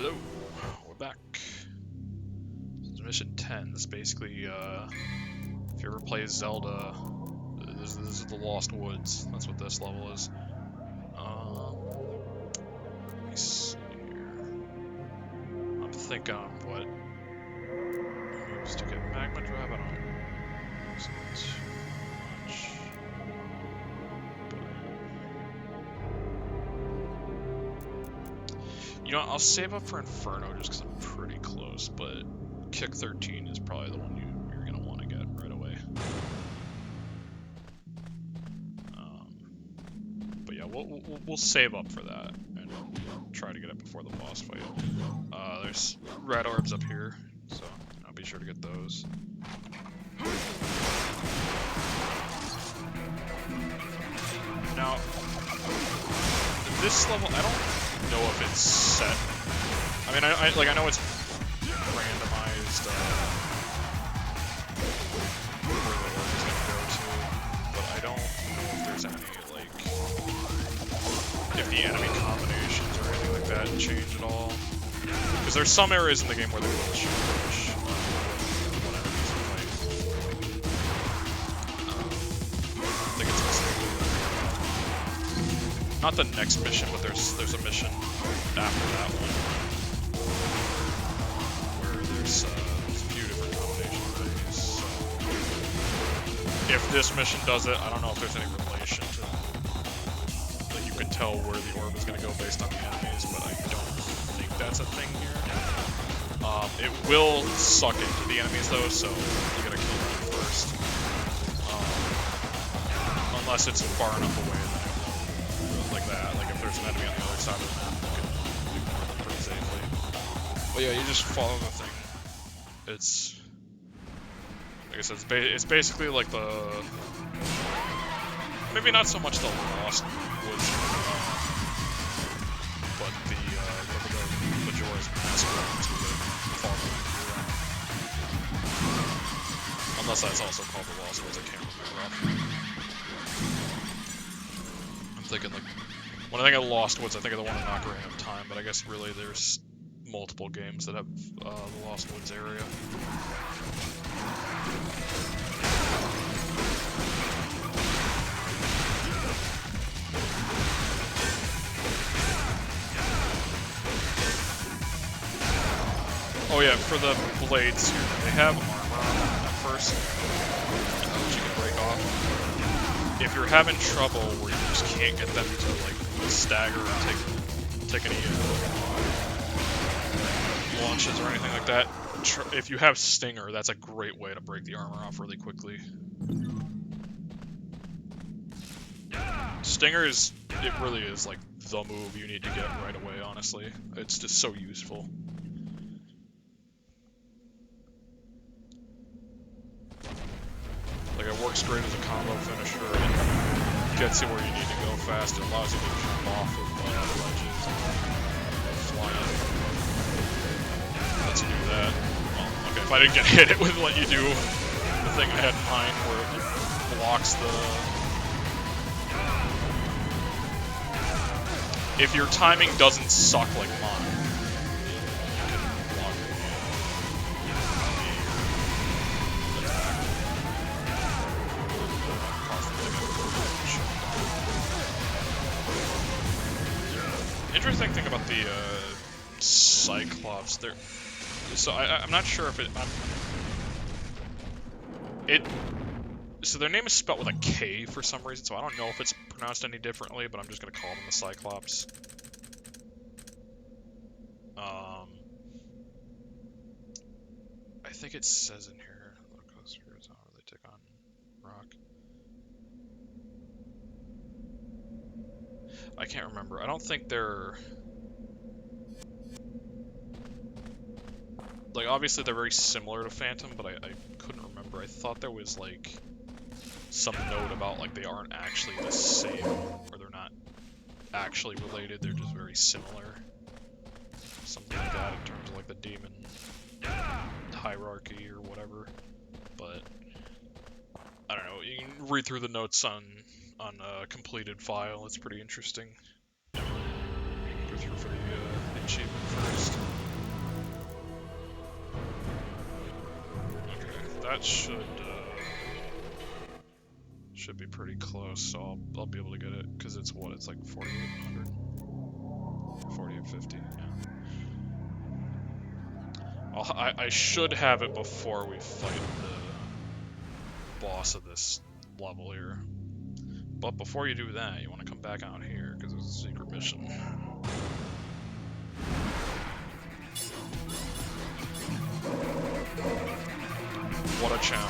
Hello, we're back. This is mission 10. This is basically, if you ever play Zelda, this is the Lost Woods. That's what this level is. Let me see here. I'm thinking on what moves to get Magma Drive. I don't see too much. You know, I'll save up for Inferno just because I'm pretty close, but Kick 13 is probably the one you're going to want to get right away. But yeah, we'll save up for that and try to get it before the boss fight. There's red orbs up here, so I'll be sure to get those. Now, this level, I don't know if it's set. I mean, I know it's randomized where the orb is gonna go to, but I don't know if there's any if the enemy combinations or anything like that change at all. Because there's some areas in the game where they will change what enemies you fight. I think it's specifically not the next mission, but there's a mission after that one where there's a few different combinations of enemies. So if this mission does it, I don't know if there's any relation to like you can tell where the orb is going to go based on the enemies, but I don't think that's a thing here. It will suck into the enemies though, so you gotta kill them first. Unless it's far enough away that it won't, like that. Like if there's an enemy on the other side of the map, you can ignore them pretty safely. But yeah, you just follow the thing. It's, like I said, it's basically like the, maybe not so much the Lost Woods, but the Majora's Mask ones we could follow around. Unless that's also called the Lost Woods, I can't remember offhand. I'm thinking like, when I think of Lost Woods, I think of the one in Ocarina of Time, but I guess really there's multiple games that have the Lost Woods area. Oh yeah, for the blades here, they have armor on them at first, which you can break off. If you're having trouble where you just can't get them to like stagger or take any launches or anything like that, if you have Stinger, that's a great way to break the armor off really quickly. Stinger it really is like the move you need to get right away, honestly. It's just so useful. Like it works great as a combo finisher, it gets you where you need to go fast, it allows you to jump off of ledges and fly up. Lets you do that. Well, okay, if I didn't get hit, it would let you do the thing I had in mind where it blocks the... If your timing doesn't suck like mine, you can block the attack. Interesting thing about the Cyclops, so I'm not sure if so their name is spelled with a K for some reason, so I don't know if it's pronounced any differently, but I'm just gonna call them the Cyclops. I think it says in here, look closer, it's not really take on rock. I can't remember. I don't think they're... Like, obviously they're very similar to Phantom, but I couldn't remember. I thought there was, like, some note about, like, they aren't actually the same, or they're not actually related, they're just very similar. Something like that in terms of, like, the demon hierarchy or whatever. But, I don't know, you can read through the notes on a completed file, it's pretty interesting. Go through for the achievement first. that should be pretty close, so I'll be able to get it, because it's what, it's like 4,800? 4,850, yeah. I should have it before we fight the boss of this level here. But before you do that, you want to come back out here, because it's a secret mission. What a challenge.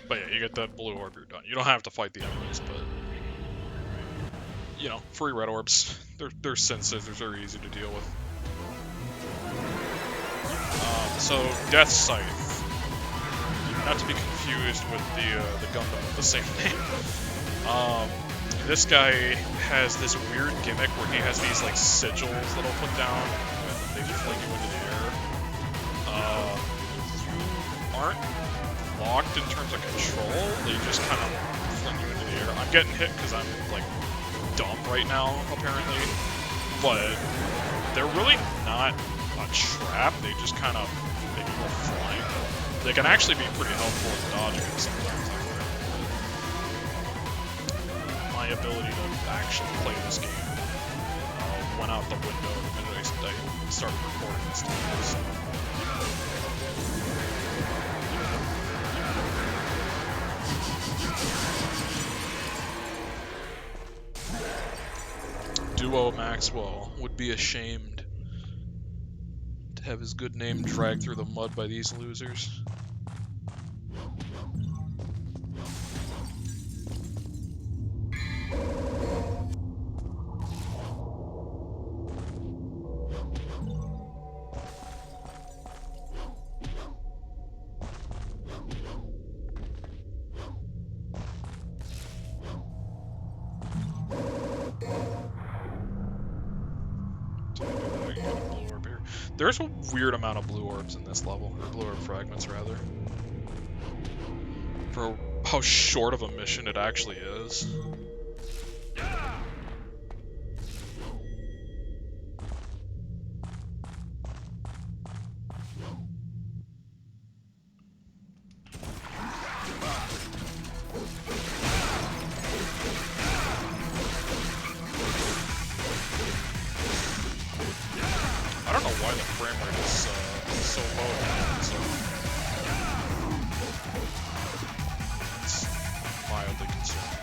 But yeah, you get that blue orb, you're done. You don't have to fight the enemies, but you know, free red orbs. They're sensitive, they're easy to deal with. So Death Scythe, not to be confused with the Gundam with the same name. This guy has this weird gimmick where he has these like sigils that he'll put down, and they fling you into the air. You aren't locked in terms of control, they just kind of fling you into the air. I'm getting hit because I'm like dumb right now, apparently, but they're really not a trap, they just kind of make you go flying. They can actually be pretty helpful in dodging it sometimes. My ability to actually play this game went out the window the minute I started recording this time. So. Duo Maxwell would be ashamed to have his good name dragged through the mud by these losers. There's a weird amount of blue orbs in this level, or blue orb fragments rather. For how short of a mission it actually is. I don't know why the frame rate is so low now, so it's mildly concerning.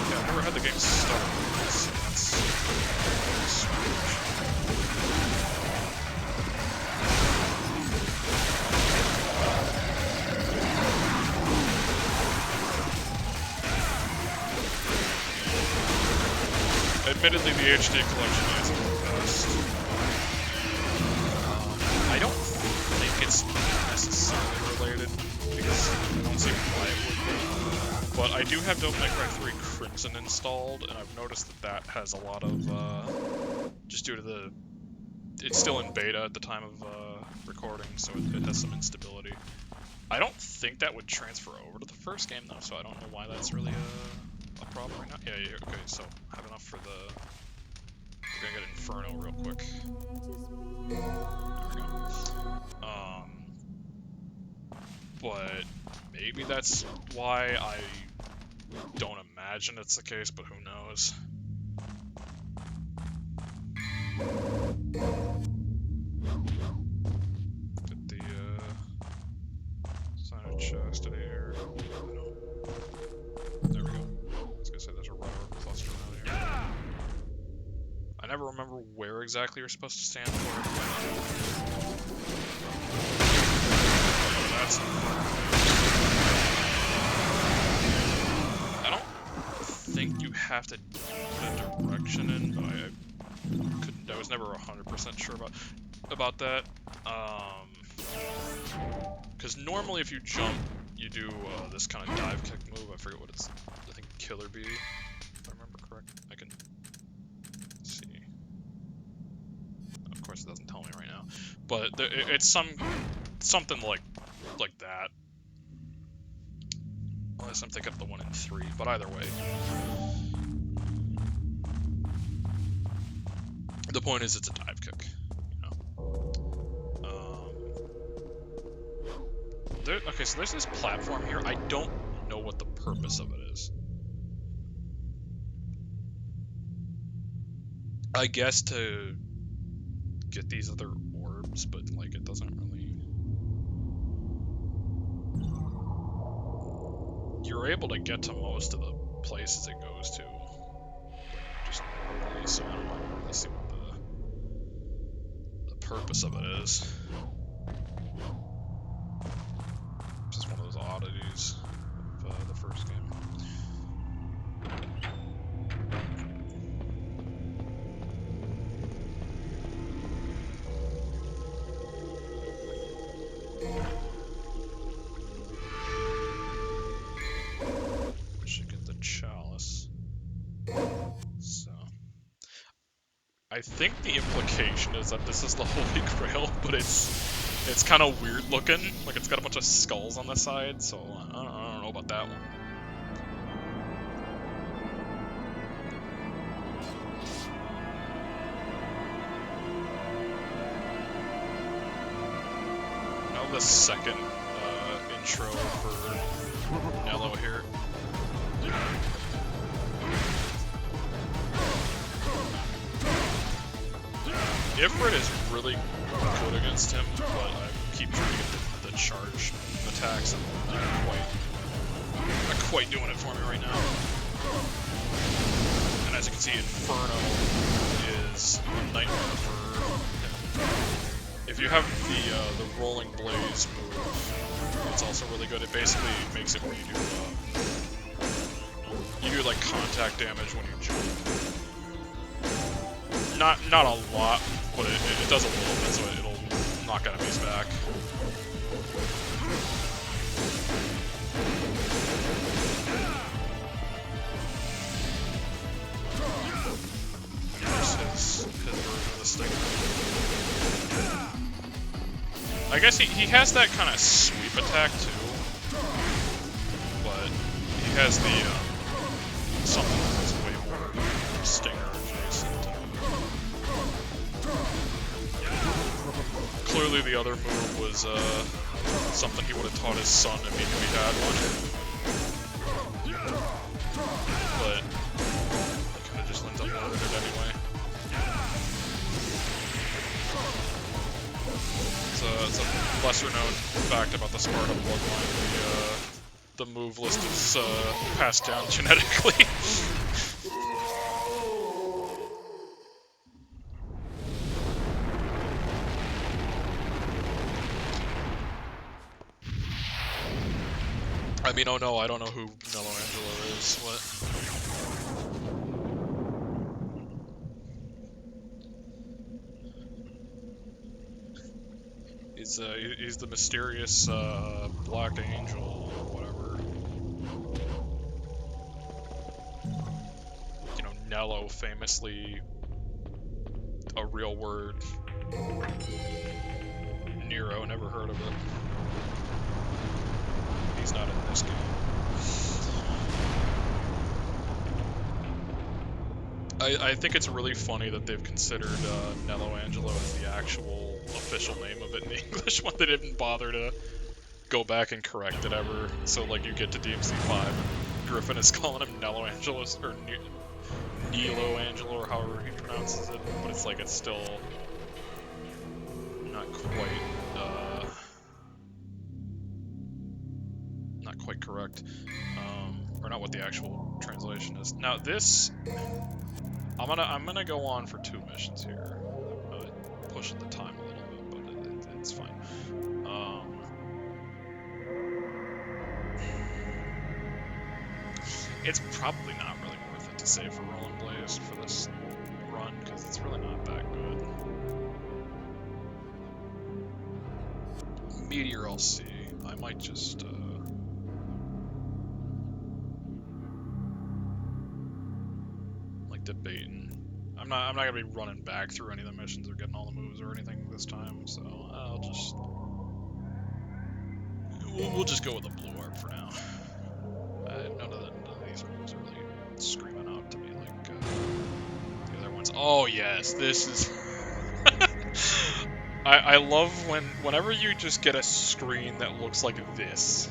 Yeah, I've never had the game stuck, so that's strange. Admittedly, the HD collection isn't the best. I don't think it's necessarily related, because I don't see why it would be. But I do have Devil May Cry 3 Crimson installed, and I've noticed that that has a lot of, just due to the... It's still in beta at the time of recording, so it has some instability. I don't think that would transfer over to the first game, though, so I don't know why that's really a problem right now. Yeah, okay, so I have enough for the... We're gonna get Inferno real quick. There we go. But maybe that's why. I don't imagine it's the case, but who knows. Get the sign of chastity here. There we go. I was gonna say there's a red orb cluster around here. I never remember where exactly you're supposed to stand for. That's... I don't think you have to the direction in, but I was never 100% sure about that. Because normally if you jump, you do this kind of dive kick move. I forget what it's. I think Killer Bee, if I remember correct. I can see. Of course, it doesn't tell me right now, but it's something like that. Unless I'm thinking of the one in 3, but either way. The point is, it's a dive kick. Okay, so there's this platform here. I don't know what the purpose of it is. I guess to get these other orbs, but like it doesn't really. You're able to get to most of the places it goes to, just normally. So I don't really see what the purpose of it is. Just one of those oddities of the first game. I think the implication is that this is the Holy Grail, but it's kind of weird looking. Like it's got a bunch of skulls on the side, so I don't know about that one. Now the second intro for Nelo here. Ifrit is really good against him, but I keep trying to get the charge attacks. I'm not quite doing it for me right now. And as you can see, Inferno is a nightmare for him. If you have the Rolling Blaze move, it's also really good. It basically makes it where you do like contact damage when you jump. Not a lot, but it does a little bit, so it'll knock enemies back. There's his version of the stinger. I guess he has that kind of sweep attack too, but he has the something that's way more stinger adjacent. Clearly the other move was something he would have taught his son if he knew he had one. But he kind of just ends up learning it anyway. It's a lesser known fact about the Sparta bloodline. The move list is passed down genetically. I mean, oh no, I don't know who Nelo Angelo is. What? He's the mysterious Black Angel, or whatever. You know, Nelo, famously a real word. Nero, never heard of it. He's not in this game. I think it's really funny that they've considered Nelo Angelo as the actual official name of it in English when they didn't bother to go back and correct it ever. So like you get to DMC5 and Griffon is calling him Nelo Angelo or Nelo Angelo or however he pronounces it, but it's like it's still not quite correct, or not what the actual translation is. Now this, I'm gonna go on for 2 missions here. Pushing the time a little bit, but it's fine. It's probably not really worth it to save for Rolling Blaze for this run, because it's really not that good. Meteor I'll see. I might just, like, debating. I'm not gonna be running back through any of the missions or getting all the moves or anything this time, so I'll just... We'll just go with the blue orb for now. None of these moves are really screaming out to me like the other ones. Oh yes, this is... I love whenever you just get a screen that looks like this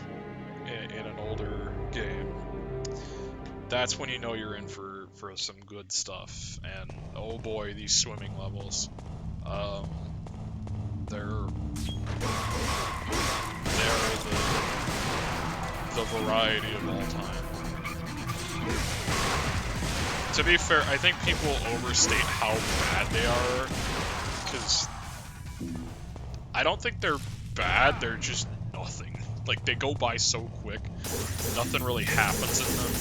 in an older game. That's when you know you're in for some good stuff. And oh boy, these swimming levels. They're the variety of all time. To be fair, I think people overstate how bad they are, because I don't think they're bad, they're just nothing. Like, they go by so quick, nothing really happens in them.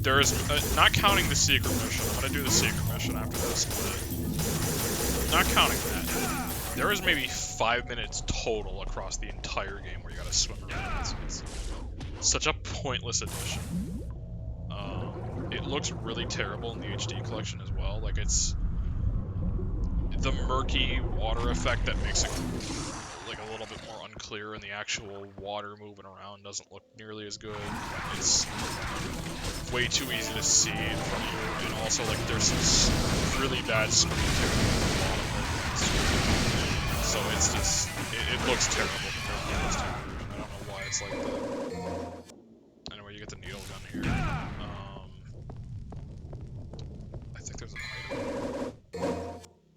There's, not counting the secret mission, I'm gonna do the secret mission after this, but not counting that, there is maybe 5 minutes total across the entire game where you gotta swim around. It's such a pointless addition. It looks really terrible in the HD collection as well. Like, it's the murky water effect that makes it like a little bit more unclear, and the actual water moving around doesn't look nearly as good. It's way too easy to see in front of you, and also like there's some really bad screen tearing at the bottom of the screen. So it's just it looks terrible compared to the last time. I don't know why it's like that. Anyway, you get the needle gun here. I think there's an item.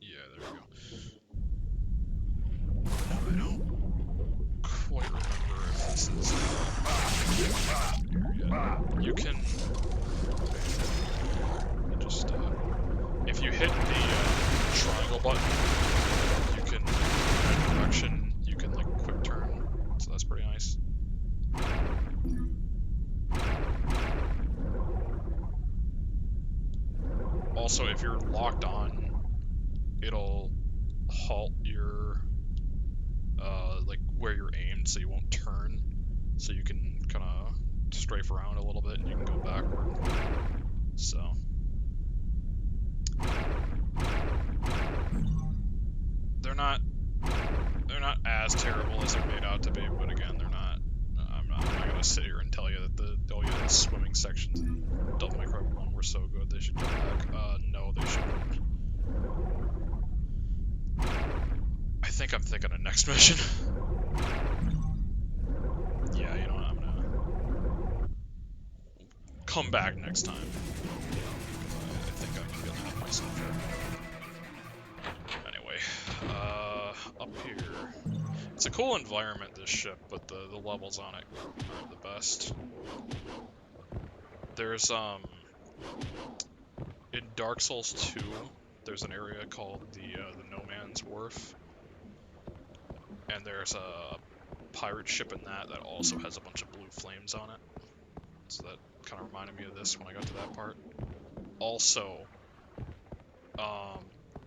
Yeah, there we go. No, I don't quite remember if this is you can just if you hit the triangle button, you can in that direction, you can like quick turn, so that's pretty nice. Also, if you're locked on, it'll halt your like where you're aimed, so you won't turn, so you can kind of strafe around a little bit and you can go backward. So they're not as terrible as they're made out to be, but again, they're not. I'm not gonna sit here and tell you that the swimming sections in Devil May Cry 1 were so good they should come back. No, they shouldn't. I think I'm thinking of next mission. Yeah, you know what, I'm gonna come back next time. I think I'm gonna have myself here. Anyway, up here. It's a cool environment, this ship, but the levels on it aren't the best. There's, in Dark Souls 2, there's an area called the No Man's Wharf. And there's a pirate ship in that also has a bunch of blue flames on it. So that kind of reminded me of this when I got to that part. Also,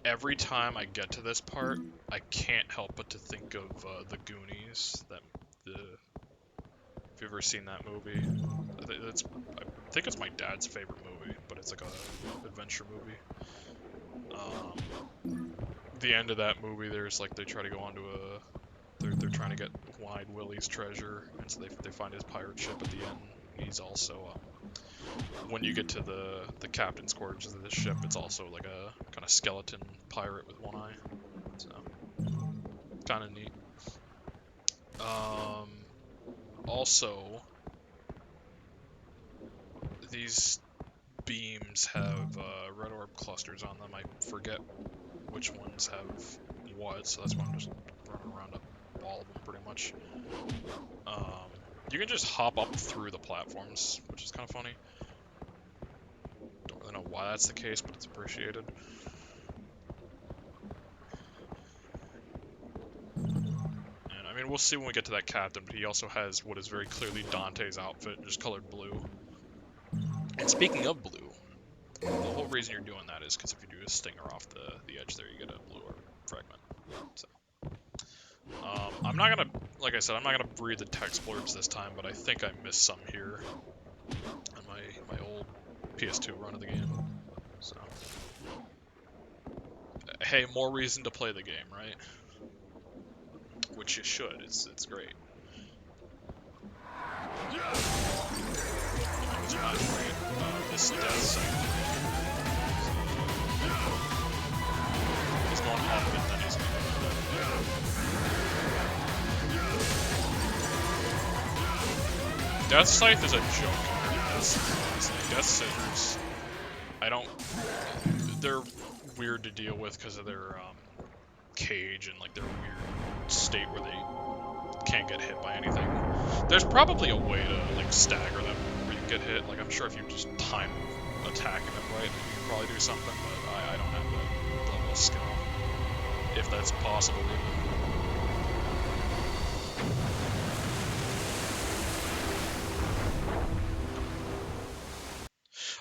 every time I get to this part, I can't help but to think of the Goonies. If you've ever seen that movie, I think it's my dad's favorite movie, but it's like a adventure movie. The end of that movie, there's like they try to go onto a. They're trying to get One-Eyed Willie's treasure, and so they find his pirate ship at the end. He's also when you get to the captain's quarters of this ship, it's also like a kind of skeleton pirate with one eye. So kind of neat. Also, these beams have red orb clusters on them. I forget which ones have what, so that's why I'm just running around all of them pretty much. You can just hop up through the platforms, which is kind of funny. Don't really know why that's the case, but it's appreciated. And I mean, we'll see when we get to that captain, but he also has what is very clearly Dante's outfit, just colored blue. And Speaking of blue, the whole reason you're doing that is because if you do a stinger off the edge there, you get a blue orb fragment. So, I'm not gonna, like I said, I'm not gonna breed the text blurbs this time, but I think I missed some here on my old PS2 run of the game. So, hey, more reason to play the game, right? Which you should. It's great. It's not great. This death side. He's going up and then he's going to Death Scythe is a joke. Death Scissors, they're weird to deal with because of their cage and like their weird state where they can't get hit by anything. There's probably a way to like stagger them where you get hit. Like I'm sure if you just time attacking them right, you can probably do something, but I don't have that level of skill. If that's possible even.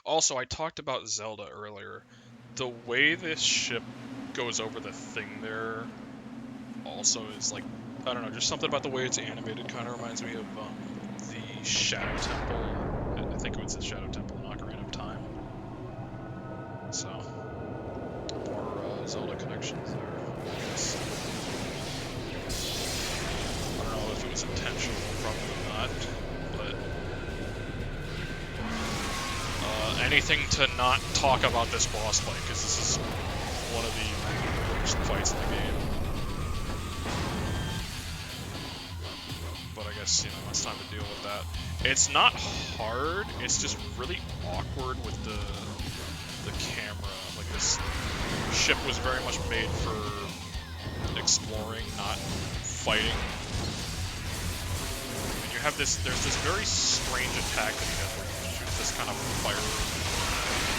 Also, I talked about Zelda earlier. The way this ship goes over the thing there also is like, I don't know, just something about the way it's animated kind of reminds me of the Shadow Temple. I think it was the Shadow Temple in Ocarina of Time. So, more Zelda connections there, I guess. I don't know if it was intentional, probably not, but anything to not talk about this boss fight, because this is one of the worst fights in the game. But I guess, you know, it's time to deal with that. It's not hard, it's just really awkward with the camera. Like, this ship was very much made for exploring, not fighting. And you have this, there's this very strange attack that he has where you shoot this kind of fire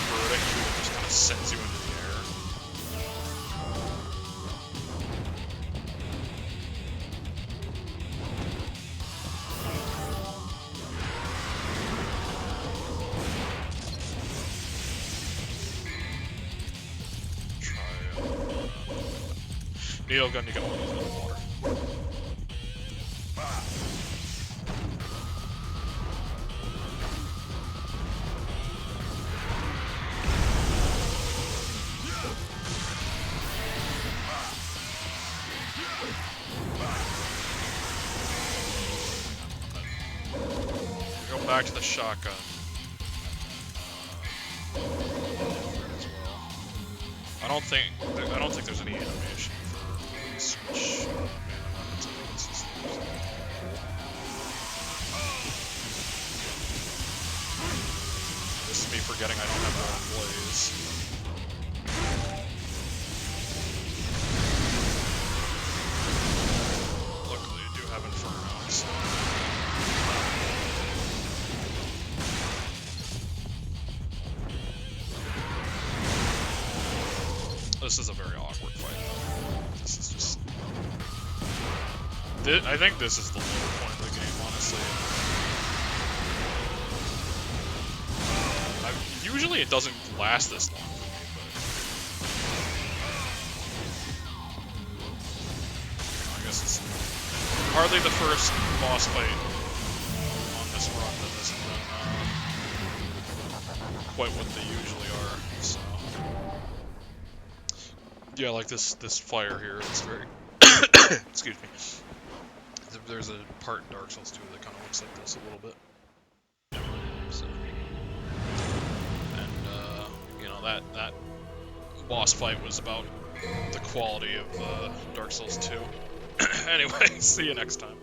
bird at you that just kind of sends you into the air. Needle gun, you can only use it in water. Go back to the shotgun. As well. I don't think there's any animation for switch mana weapons. This is me forgetting I don't have my own blaze. Luckily, I do have Inferno, so. This is a very awkward fight, though. This is just... I think this is the low point of the game, honestly. Usually it doesn't last this long for me, but... I guess it's hardly the first boss fight on this run that isn't quite what they usually are, so... Yeah, like this fire here, it's very... Excuse me. There's a part in Dark Souls 2 that kind of looks like this a little bit. So, and, you know, that boss fight was about the quality of Dark Souls 2. Anyway, see you next time.